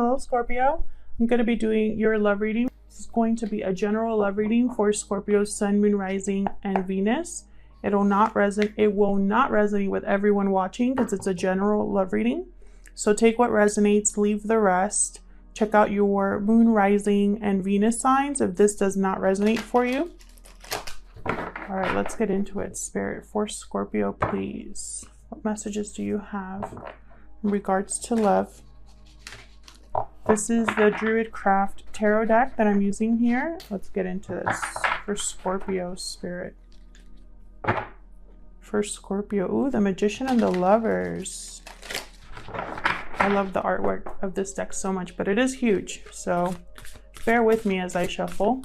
Hello, Scorpio. I'm going to be doing your love reading. This is going to be a general love reading for Scorpio's Sun, Moon, Rising, and Venus. It will not resonate with everyone watching because it's a general love reading. So take what resonates, leave the rest. Check out your Moon, Rising, and Venus signs if this does not resonate for you. All right, let's get into it. Spirit, for Scorpio, please. What messages do you have in regards to love? This is the Druidcraft Tarot deck that I'm using here. Let's get into this for Scorpio, Spirit. For Scorpio, ooh, the Magician and the Lovers. I love the artwork of this deck so much, but it is huge, so bear with me as I shuffle.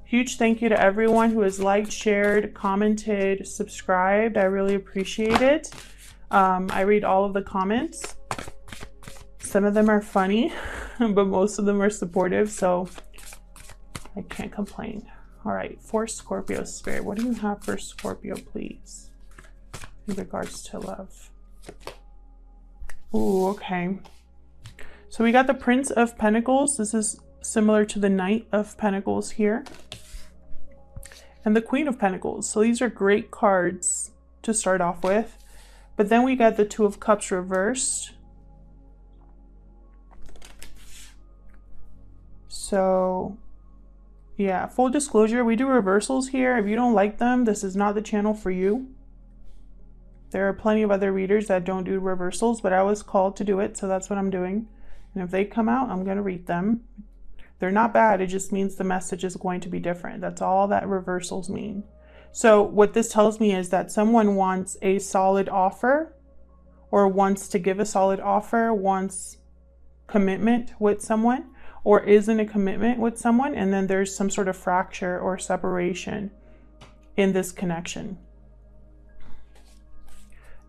Huge thank you to everyone who has liked, shared, commented, subscribed. I really appreciate it. I read all of the comments. Some of them are funny, but most of them are supportive, so I can't complain. All right, for Scorpio, Spirit, what do you have for Scorpio, please, in regards to love? Ooh, okay. So we got the Prince of Pentacles. This is similar to the Knight of Pentacles here. And the Queen of Pentacles. So these are great cards to start off with. But then we got the Two of Cups reversed. So yeah, full disclosure, we do reversals here. If you don't like them, this is not the channel for you. There are plenty of other readers that don't do reversals, but I was called to do it, so that's what I'm doing. And if they come out, I'm going to read them. They're not bad, it just means the message is going to be different. That's all that reversals mean. So what this tells me is that someone wants a solid offer, or wants to give a solid offer, wants commitment with someone, or is in a commitment with someone, and then there's some sort of fracture or separation in this connection.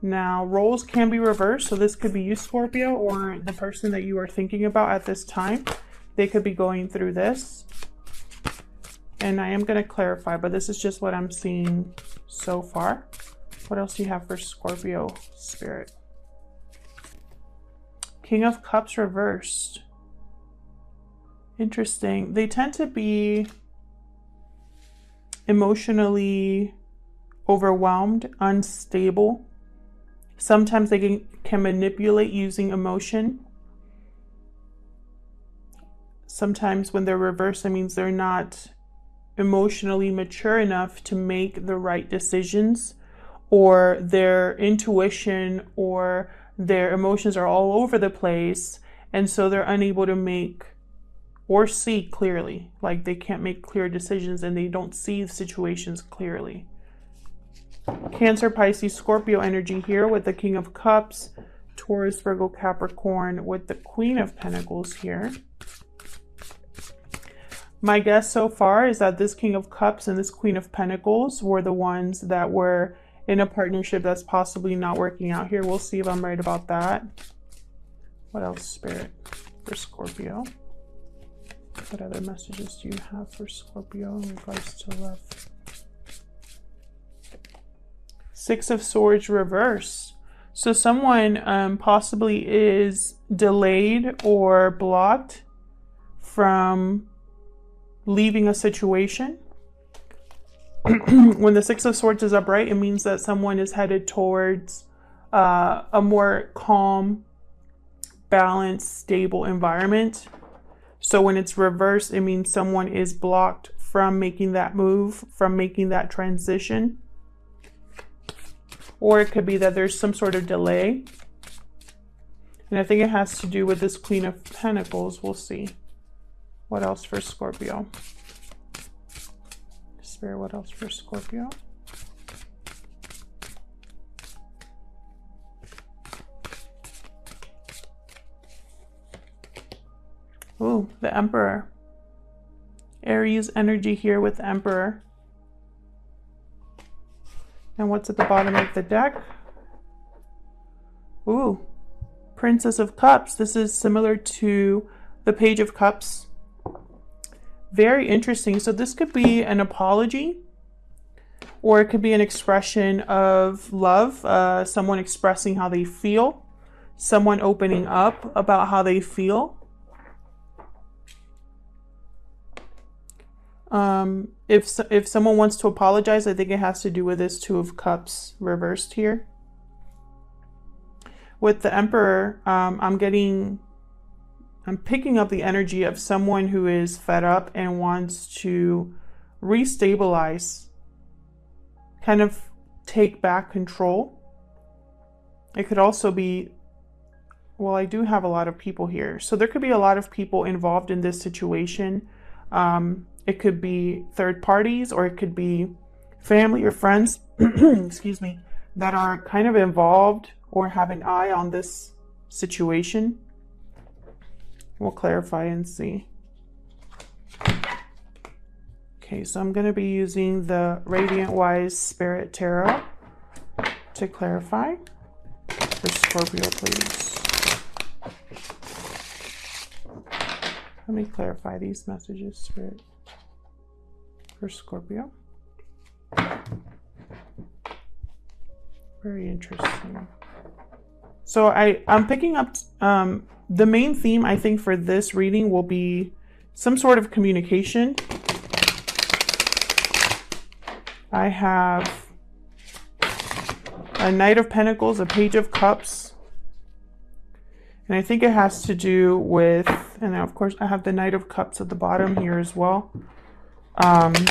Now, roles can be reversed, so this could be you, Scorpio, or the person that you are thinking about at this time. They could be going through this. And I am going to clarify, but this is just what I'm seeing so far. What else do you have for Scorpio, Spirit? King of Cups reversed. Interesting. They tend to be emotionally overwhelmed, unstable. Sometimes they can manipulate using emotion. Sometimes when they're reversed, it means they're not emotionally mature enough to make the right decisions, or their intuition or their emotions are all over the place, and so they're unable to make or see clearly. Like they can't make clear decisions and they don't see the situations clearly. Cancer, Pisces, Scorpio energy here with the King of Cups, Taurus, Virgo, Capricorn with the Queen of Pentacles here. My guess so far is that this King of Cups and this Queen of Pentacles were the ones that were in a partnership that's possibly not working out here. We'll see if I'm right about that. What else, Spirit, for Scorpio? What other messages do you have for Scorpio in regards to love? Six of Swords reverse. So someone possibly is delayed or blocked from leaving a situation. When the Six of Swords is upright, it means that someone is headed towards a more calm, balanced, stable environment. So when it's reversed, it means someone is blocked from making that move, from making that transition. Or it could be that there's some sort of delay. And I think it has to do with this Queen of Pentacles. We'll see. What else for Scorpio? Spirit, what else for Scorpio? Ooh, the Emperor. Aries energy here with the Emperor. And what's at the bottom of the deck? Ooh, Princess of Cups. This is similar to the Page of Cups. Very interesting. So this could be an apology, or it could be an expression of love, someone expressing how they feel. someone opening up about how they feel. If someone wants to apologize, I think it has to do with this Two of Cups reversed here. With the Emperor, I'm picking up the energy of someone who is fed up and wants to restabilize, kind of take back control. It could also be, well, I do have a lot of people here. So there could be a lot of people involved in this situation. It could be third parties, or it could be family or friends, excuse me, that are kind of involved or have an eye on this situation. We'll clarify and see. Okay, so I'm going to be using the Radiant Wise Spirit Tarot to clarify. For Scorpio, please. Let me clarify these messages, Spirit. For Scorpio. Very interesting. So I'm picking up the main theme, I think, for this reading will be some sort of communication. I have a Knight of Pentacles, a Page of Cups. And I think it has to do with, and of course I have the Knight of Cups at the bottom here as well. And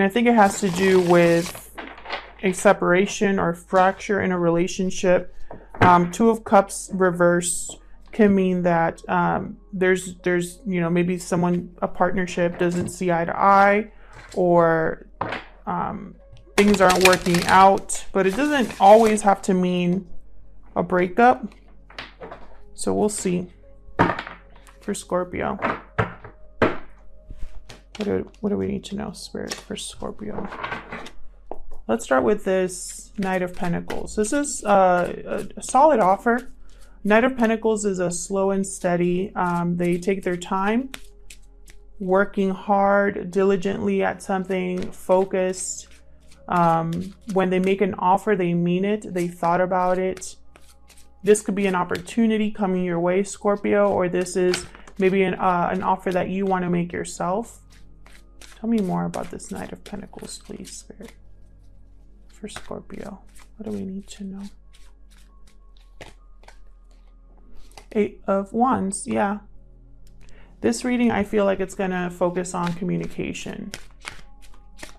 I think it has to do with a separation or fracture in a relationship. Two of Cups reversed can mean that there's you know, maybe someone, a partnership doesn't see eye to eye, or things aren't working out, but it doesn't always have to mean a breakup. So we'll see for Scorpio. What do we need to know, Spirit, for Scorpio? Let's start with this Knight of Pentacles. This is a solid offer. Knight of Pentacles is a slow and steady. They take their time, working hard, diligently at something, focused. When they make an offer, they mean it. They thought about it. This could be an opportunity coming your way, Scorpio, or this is maybe an offer that you want to make yourself. Tell me more about this Knight of Pentacles, please, Spirit. For Scorpio, what do we need to know? Eight of Wands, yeah. This reading, I feel like it's going to focus on communication,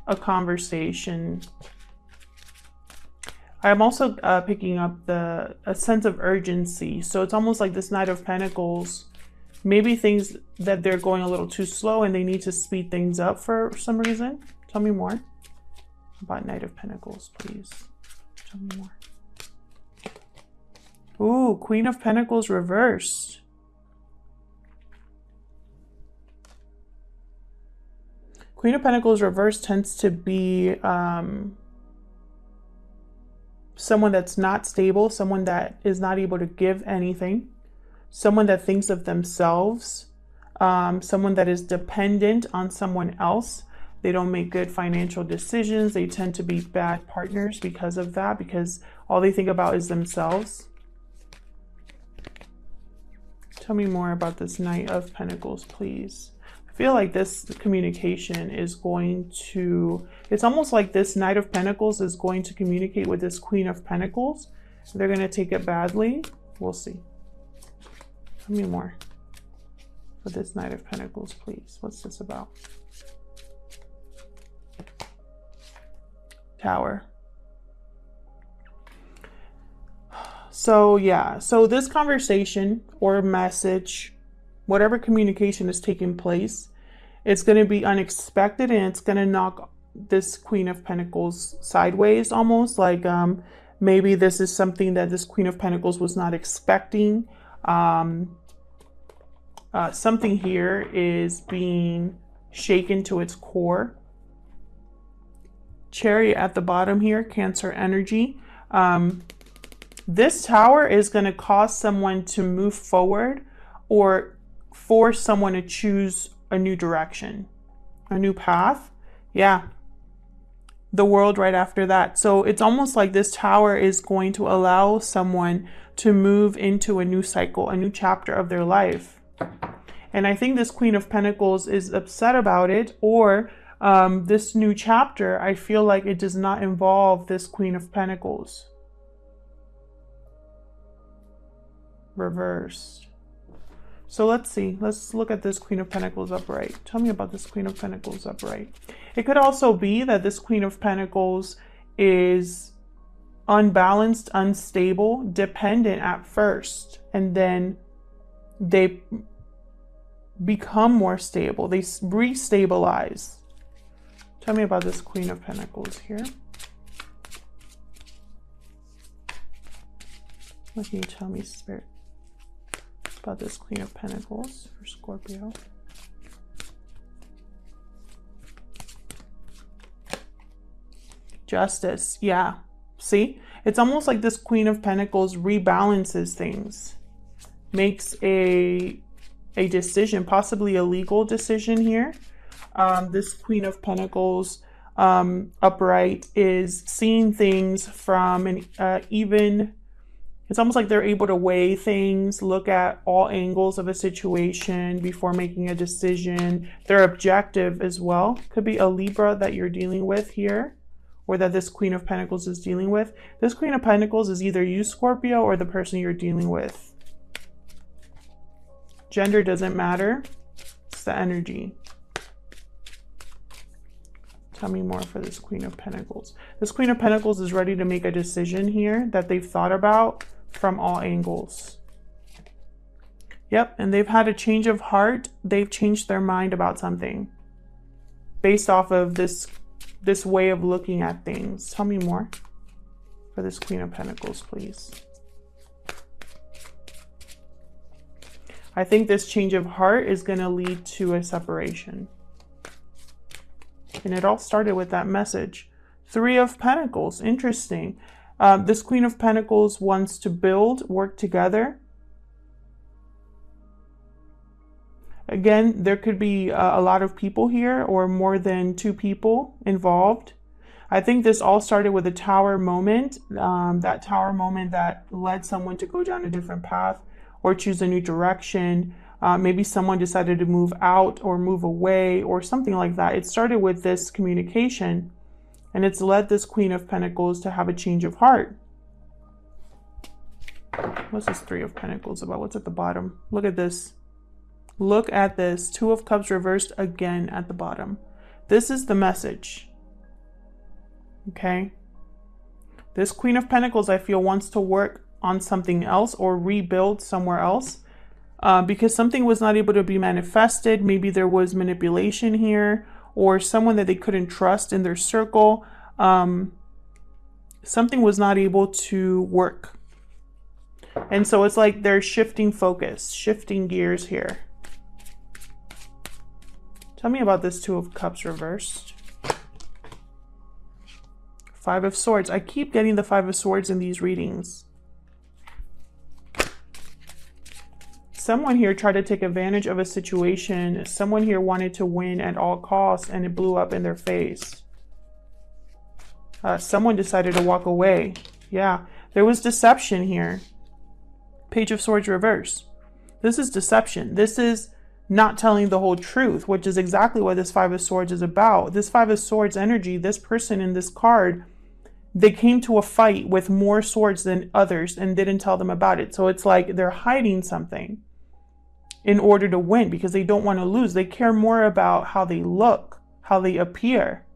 a conversation. I'm also picking up a sense of urgency. So it's almost like this Knight of Pentacles, maybe things that they're going a little too slow and they need to speed things up for some reason. Tell me more about Knight of Pentacles, please. Tell me more. Ooh, Queen of Pentacles reversed. Queen of Pentacles reversed tends to be someone that's not stable, someone that is not able to give anything, someone that thinks of themselves, someone that is dependent on someone else. They don't make good financial decisions. They tend to be bad partners because of that, because all they think about is themselves. Tell me more about this Knight of Pentacles, please. I feel like this communication is going to, it's almost like this Knight of Pentacles is going to communicate with this Queen of Pentacles. They're going to take it badly. We'll see. Tell me more for this Knight of Pentacles, please. What's this about? Tower. So yeah, so this conversation or message, whatever communication is taking place, it's going to be unexpected, and it's going to knock this Queen of Pentacles sideways, almost like maybe this is something that this Queen of Pentacles was not expecting. Something here is being shaken to its core. Chariot at the bottom here, Cancer energy. This Tower is going to cause someone to move forward or force someone to choose a new direction, a new path. Yeah. the World right after that. So it's almost like this Tower is going to allow someone to move into a new cycle, a new chapter of their life. And I think this Queen of Pentacles is upset about it, or this new chapter, I feel like it does not involve this Queen of Pentacles. Reversed. So let's see. Let's look at this Queen of Pentacles upright. Tell me about this Queen of Pentacles upright. It could also be that this Queen of Pentacles is unbalanced, unstable, dependent at first, and then they become more stable. They restabilize. Tell me about this Queen of Pentacles here. What can you tell me, Spirit, about this Queen of Pentacles for Scorpio? Justice. Yeah. See? It's almost like this Queen of Pentacles rebalances things. Makes a decision, possibly a legal decision here. This Queen of Pentacles upright is seeing things from an even... It's almost like they're able to weigh things, look at all angles of a situation before making a decision. They're objective as well. Could be a Libra that you're dealing with here, or that this Queen of Pentacles is dealing with. This Queen of Pentacles is either you, Scorpio, or the person you're dealing with. Gender doesn't matter. It's the energy. Tell me more for this Queen of Pentacles. This Queen of Pentacles is ready to make a decision here that they've thought about from all angles. Yep, and they've had a change of heart. They've changed their mind about something based off of this way of looking at things. Tell me more for this Queen of Pentacles, please. I think this change of heart is going to lead to a separation. And it all started with that message. Three of Pentacles. Interesting. This Queen of Pentacles wants to build, work together. Again, there could be a lot of people here, or more than two people involved. I think this all started with a Tower moment. That Tower moment that led someone to go down a different path or choose a new direction. Maybe someone decided to move out or move away or something like that. It started with this communication, and it's led this Queen of Pentacles to have a change of heart. What's this Three of Pentacles about? What's at the bottom? Look at this. Look at this. Two of Cups reversed again at the bottom. This is the message. Okay? This Queen of Pentacles, I feel, wants to work on something else or rebuild somewhere else. Because something was not able to be manifested. Maybe there was manipulation here, or someone that they couldn't trust in their circle. Something was not able to work. And so it's like they're shifting focus, shifting gears here. Tell me about this Two of Cups reversed. Five of Swords. I keep getting the Five of Swords in these readings. Someone here tried to take advantage of a situation. Someone here wanted to win at all costs, and it blew up in their face. Someone decided to walk away. Yeah, there was deception here. Page of Swords reverse. This is deception. This is not telling the whole truth, which is exactly what this Five of Swords is about. This Five of Swords energy, this person in this card, they came to a fight with more swords than others and didn't tell them about it. So it's like they're hiding something in order to win, because they don't want to lose. They care more about how they look, how they appear.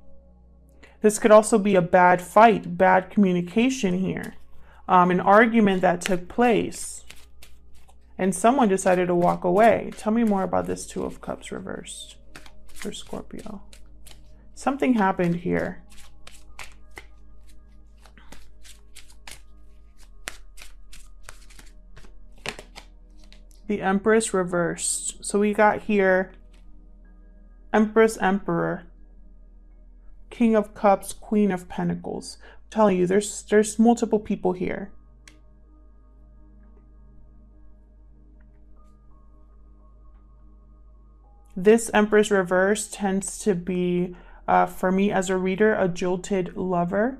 This could also be a bad fight, bad communication here, an argument that took place, and someone decided to walk away. Tell me more about this Two of Cups reversed for Scorpio. Something happened here. The Empress reversed. So we got here Empress, Emperor, King of Cups, Queen of Pentacles. I'm telling you, there's multiple people here. This Empress reverse tends to be For me as a reader, a jilted lover.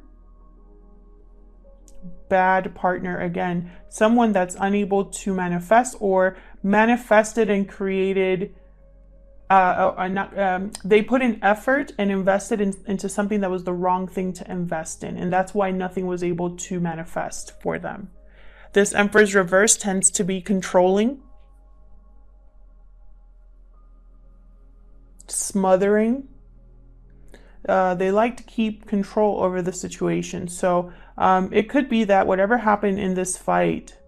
Bad partner again. Someone that's unable to manifest or manifested and created. They put in effort and invested into something that was the wrong thing to invest in. And that's why nothing was able to manifest for them. This Emperor's reverse tends to be controlling, smothering. They like to keep control over the situation. So it could be that whatever happened in this fight,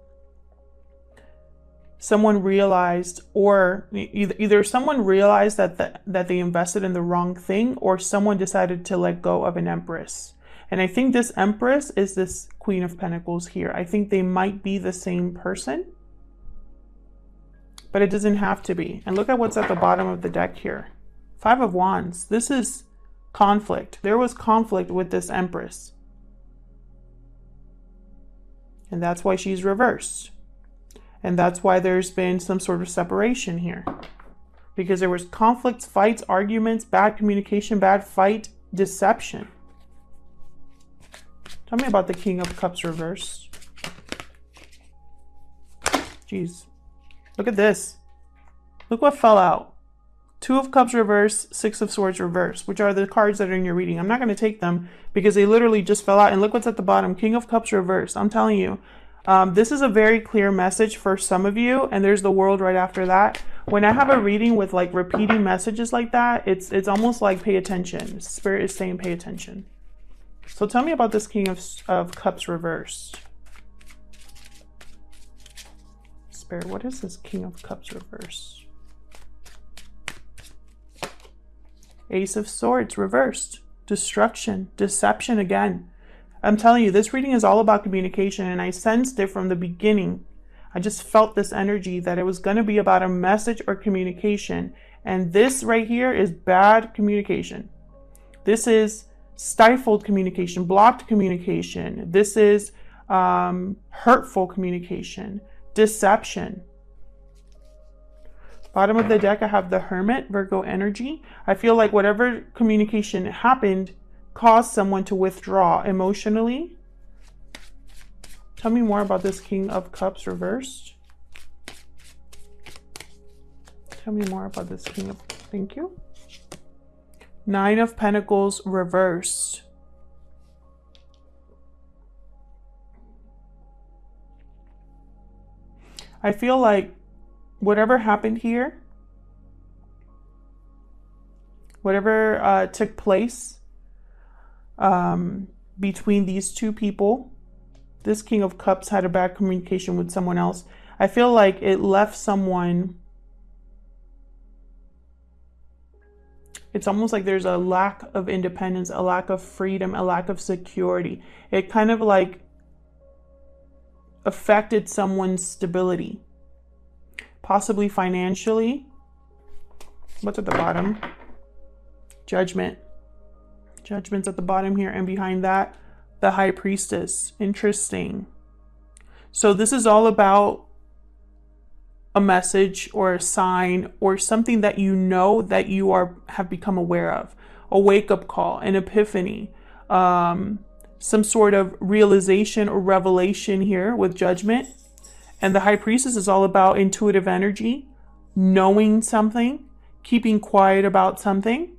someone realized, or either someone realized that they invested in the wrong thing, or someone decided to let go of an Empress. And I think this Empress is this Queen of Pentacles here. I think they might be the same person, but it doesn't have to be. And look at what's at the bottom of the deck here. 5 of Wands. This is conflict. There was conflict with this Empress. And that's why she's reversed. And that's why there's been some sort of separation here. Because there was conflicts, fights, arguments, bad communication, bad fight, deception. Tell me about the King of Cups reversed. Jeez. Look at this. Look what fell out. 2 of Cups reversed, 6 of Swords reversed, which are the cards that are in your reading. I'm not going to take them because they literally just fell out. And look what's at the bottom. King of Cups reversed. I'm telling you. This is a very clear message for some of you. And there's the World right after that. When I have a reading with like repeating messages like that, it's almost like pay attention. Spirit is saying pay attention. So tell me about this King of Cups reversed. Spirit, what is this King of Cups reversed? Ace of Swords reversed. Destruction, deception again. I'm telling you, this reading is all about communication, and I sensed it from the beginning. I just felt this energy that it was going to be about a message or communication. And this right here is bad communication. This is stifled communication, blocked communication. This is hurtful communication, deception. Bottom of the deck, I have the Hermit, Virgo energy. I feel like whatever communication happened caused someone to withdraw emotionally. Tell me more about this King of Cups reversed. Tell me more about this King of... Thank you. 9 of Pentacles reversed. I feel like whatever happened here, whatever took place between these two people, this King of Cups had a bad communication with someone else. I feel like it left someone... It's almost like there's a lack of independence, a lack of freedom, a lack of security. It kind of like affected someone's stability, possibly financially. What's at the bottom? Judgment. Judgment's at the bottom here, and behind that, the High Priestess. Interesting. So this is all about a message or a sign or something that you know that you have become aware of. A wake-up call, an epiphany, some sort of realization or revelation here with Judgment. And the High Priestess is all about intuitive energy, knowing something, keeping quiet about something,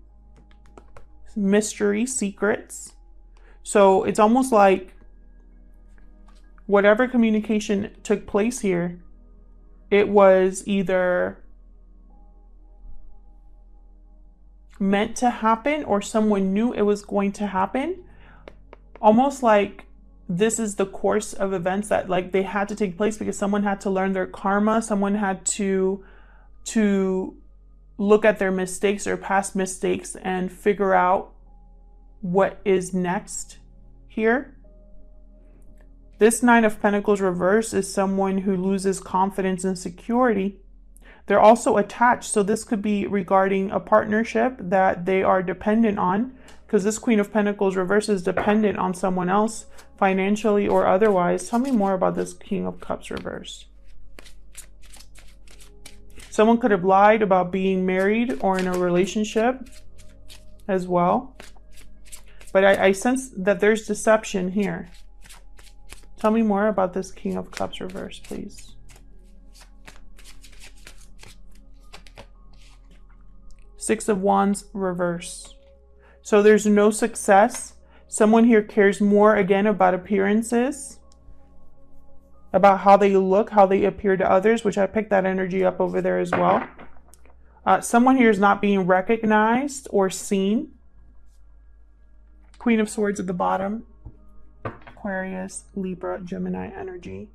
mystery, secrets. So it's almost like whatever communication took place here, it was either meant to happen or someone knew it was going to happen. Almost like this is the course of events that like they had to take place because someone had to learn their karma. Someone had to look at their mistakes or past mistakes and figure out what is next here. This 9 of Pentacles reverse is someone who loses confidence and security. They're also attached. So this could be regarding a partnership that they are dependent on, because this Queen of Pentacles reverse is dependent on someone else financially or otherwise. Tell me more about this King of Cups reverse. Someone could have lied about being married or in a relationship. as well. But I sense that there's deception here. Tell me more about this King of Cups reverse, please. Six of Wands reverse. So there's no success. Someone here cares more, again, about appearances, about how they look, how they appear to others, which I picked that energy up over there as well. Someone here is not being recognized or seen. Queen of Swords at the bottom. Aquarius, Libra, Gemini energy.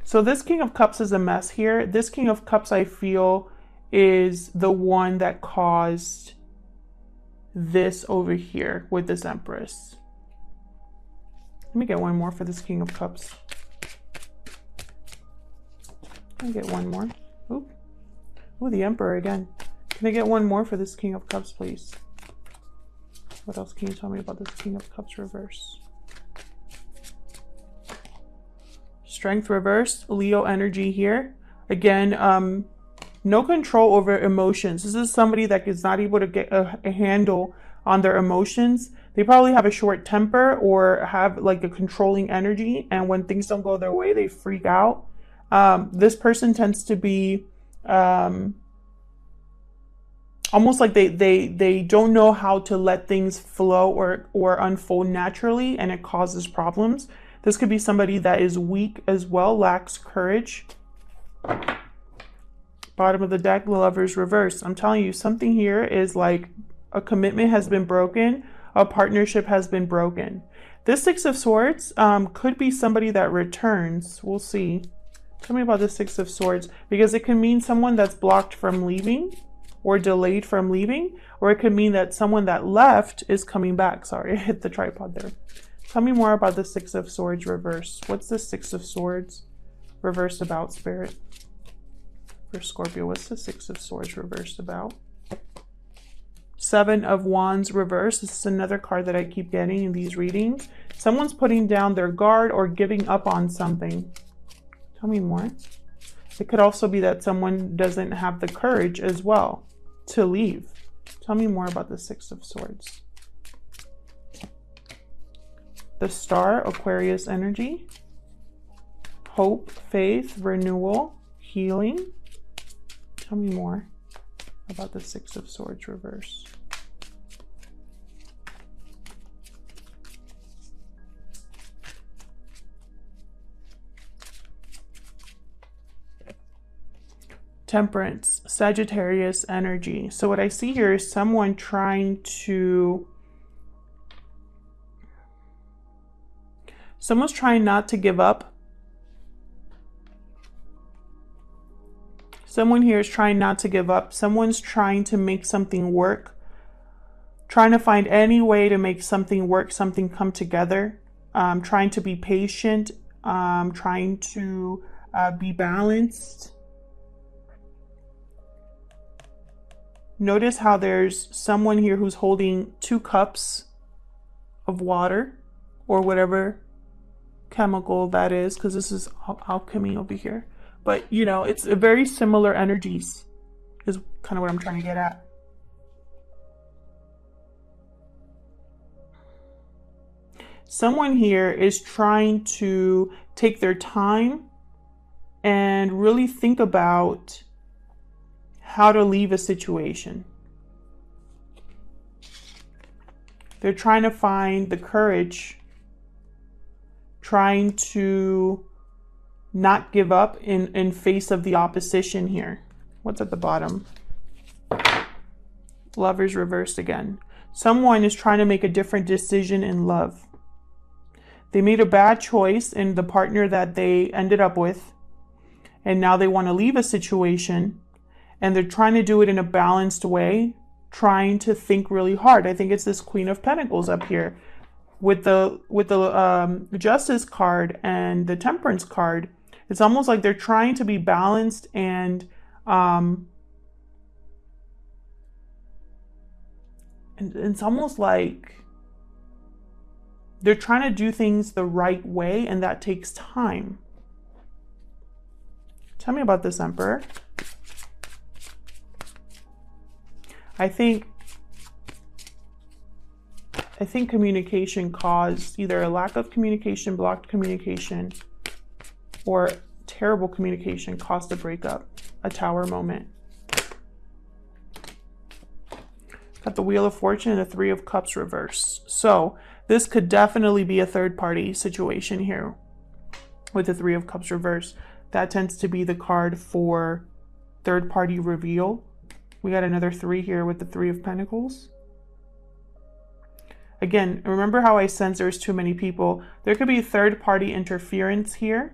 So this King of Cups is a mess here. This King of Cups, I feel, is the one that caused this over here with this Empress. Let me get one more for this King of Cups. Can I get one more? Ooh. Ooh, the Emperor again. Can I get one more for this King of Cups, please? What else can you tell me about this King of Cups reverse? Strength reverse, Leo energy here. Again, no control over emotions. This is somebody that is not able to get a handle on their emotions. They probably have a short temper or have like a controlling energy. And when things don't go their way, they freak out. This person tends to be almost like they don't know how to let things flow or unfold naturally, and it causes problems. This could be somebody that is weak as well, lacks courage. Bottom of the deck, the Lover's reverse. I'm telling you, something here is like a commitment has been broken, a partnership has been broken. This Six of Swords could be somebody that returns. We'll see. Tell me about the Six of Swords, because it can mean someone that's blocked from leaving or delayed from leaving, or it could mean that someone that left is coming back. Sorry, I hit the tripod there. Tell me more about the Six of Swords reverse. What's the Six of Swords reverse about, Spirit? For Scorpio, what's the Six of Swords reverse about? Seven of Wands reverse. This is another card that I keep getting in these readings. Someone's putting down their guard or giving up on something. Tell me more. It could also be that someone doesn't have the courage as well to leave. Tell me more about the Six of Swords. The Star, Aquarius energy. Hope, faith, renewal, healing. Tell me more about the Six of Swords reverse. Temperance, Sagittarius energy. So what I see here is someone trying to... Someone's trying not to give up. Someone here is trying not to give up. Someone's trying to make something work. Trying to find any way to make something work, something come together. Trying to be patient. Trying to be balanced. Notice how there's someone here who's holding 2 cups of water or whatever chemical that is, because this is alchemy over here. But, you know, it's a very similar energies is kind of what I'm trying to get at. Someone here is trying to take their time and really think about how to leave a situation. They're trying to find the courage, trying to not give up in face of the opposition here. What's at the bottom? Lovers reversed again. Someone is trying to make a different decision in love. They made a bad choice in the partner that they ended up with, and now they want to leave a situation, and they're trying to do it in a balanced way, trying to think really hard. I think it's this Queen of Pentacles up here with the Justice card and the Temperance card. It's almost like they're trying to be balanced, and it's almost like they're trying to do things the right way, and that takes time. Tell me about this Emperor. I think communication caused either a lack of communication, blocked communication, or terrible communication caused a breakup, a Tower moment. Got the Wheel of Fortune and the Three of Cups reversed. So this could definitely be a third party situation here with the Three of Cups reversed. That tends to be the card for third party reveal. We got another 3 here with the Three of Pentacles. Again, remember how I sense there's too many people. There could be third party interference here.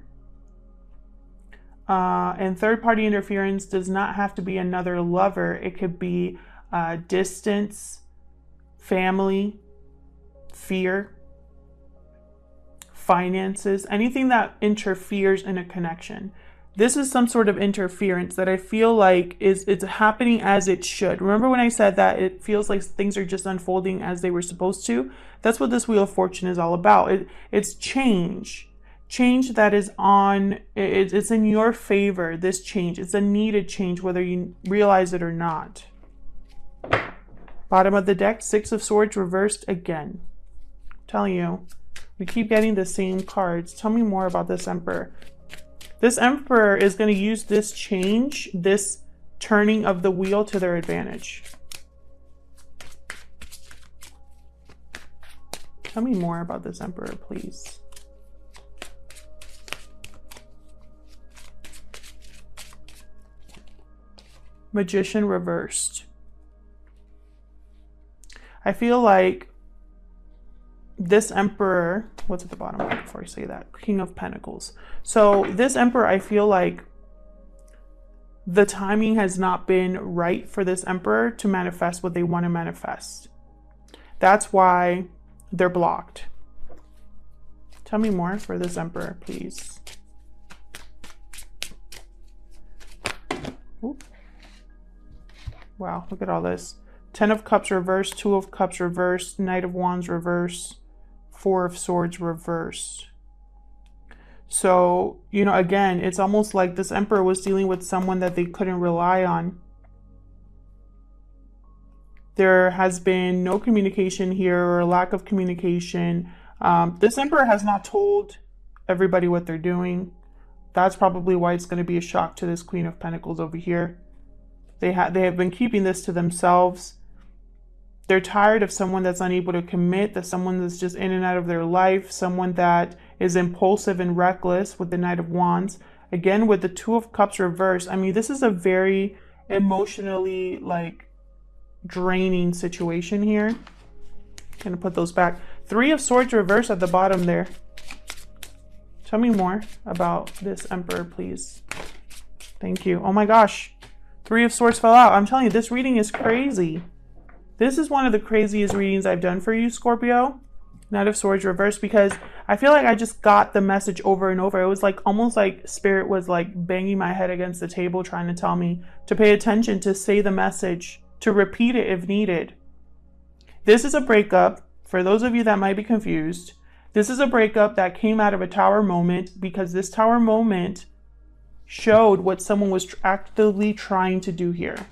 And third party interference does not have to be another lover. It could be distance, family, fear, finances, anything that interferes in a connection. This is some sort of interference that I feel like it's happening as it should. Remember when I said that it feels like things are just unfolding as they were supposed to? That's what this Wheel of Fortune is all about. It's change. Change that is on, it's in your favor, this change. It's a needed change, whether you realize it or not. Bottom of the deck, Six of Swords reversed again. I'm telling you, we keep getting the same cards. Tell me more about this Emperor. This Emperor is going to use this change, this turning of the wheel to their advantage. Tell me more about this Emperor, please. Magician reversed. I feel like this Emperor, what's at the bottom before I say that? King of Pentacles. So this Emperor, I feel like the timing has not been right for this Emperor to manifest what they want to manifest. That's why they're blocked. Tell me more for this Emperor, please. Oop. Wow, look at all this. 10 of Cups reversed, 2 of Cups reversed, Knight of Wands reversed, 4 of Swords reversed. So, you know, again, it's almost like this Emperor was dealing with someone that they couldn't rely on. There has been no communication here, or a lack of communication. This Emperor has not told everybody what they're doing. That's probably why it's going to be a shock to this Queen of Pentacles over here. They have been keeping this to themselves. They're tired of someone that's unable to commit, that someone that's just in and out of their life, someone that is impulsive and reckless with the Knight of Wands. Again, with the 2 of Cups reversed, I mean, this is a very emotionally, like, draining situation here. Gonna put those back. 3 of Swords reversed at the bottom there. Tell me more about this Emperor, please. Thank you. Oh my gosh. 3 of Swords fell out. I'm telling you, this reading is crazy. This is one of the craziest readings I've done for you, Scorpio. Knight of Swords reversed, because I feel like I just got the message over and over. It was like almost like Spirit was like banging my head against the table trying to tell me to pay attention, to say the message, to repeat it if needed. This is a breakup. For those of you that might be confused, this is a breakup that came out of a Tower moment, because this Tower moment showed what someone was actively trying to do here.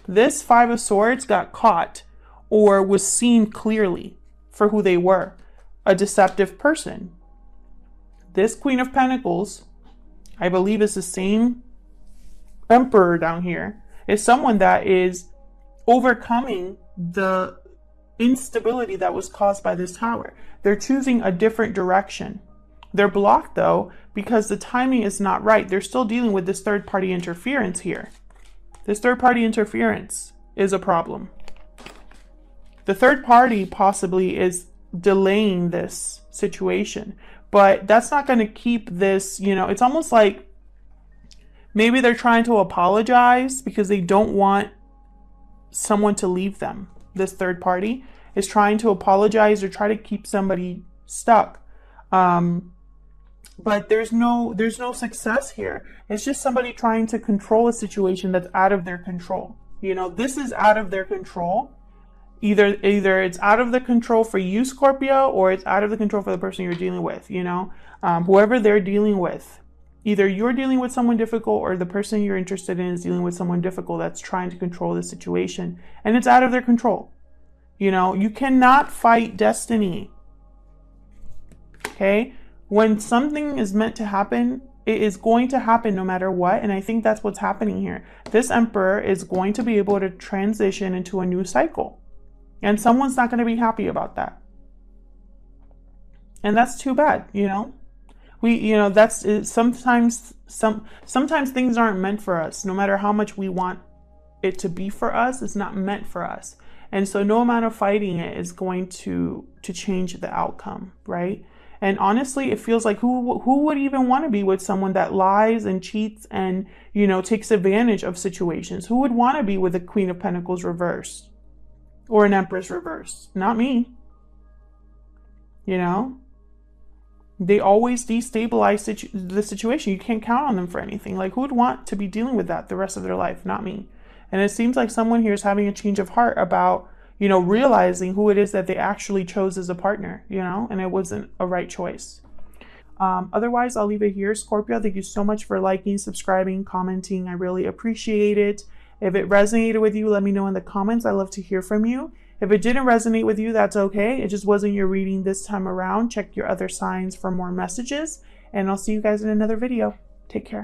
This 5 of Swords got caught, or was seen clearly for who they were, a deceptive person. This Queen of Pentacles, I believe is the same Emperor down here, is someone that is overcoming the instability that was caused by this Tower. They're choosing a different direction. They're blocked though, because the timing is not right. They're still dealing with this third party interference here. This third party interference is a problem. The third party possibly is delaying this situation, but that's not going to keep this, you know, it's almost like maybe they're trying to apologize because they don't want someone to leave them. This third party is trying to apologize or try to keep somebody stuck. But there's no success here. It's just somebody trying to control a situation that's out of their control. You know, this is out of their control. Either it's out of the control for you, Scorpio, or it's out of the control for the person you're dealing with, you know. Whoever they're dealing with, Either you're dealing with someone difficult or the person you're interested in is dealing with someone difficult that's trying to control the situation. And it's out of their control. You know, you cannot fight destiny. Okay? When something is meant to happen, it is going to happen no matter what. And I think that's what's happening here. This Emperor is going to be able to transition into a new cycle. And someone's not going to be happy about that. And that's too bad, you know? Sometimes things aren't meant for us. No matter how much we want it to be for us, it's not meant for us. And so no amount of fighting it is going to change the outcome, right? And honestly, it feels like who would even want to be with someone that lies and cheats and, you know, takes advantage of situations? Who would want to be with a Queen of Pentacles reversed or an Empress reversed? Not me. You know? They always destabilize the situation. You can't count on them for anything. Like, who would want to be dealing with that the rest of their life? Not me. And it seems like someone here is having a change of heart about, you know, realizing who it is that they actually chose as a partner, you know, and it wasn't a right choice. Otherwise, I'll leave it here. Scorpio, thank you so much for liking, subscribing, commenting. I really appreciate it. If it resonated with you, let me know in the comments. I love to hear from you. If it didn't resonate with you, that's okay. It just wasn't your reading this time around. Check your other signs for more messages, and I'll see you guys in another video. Take care.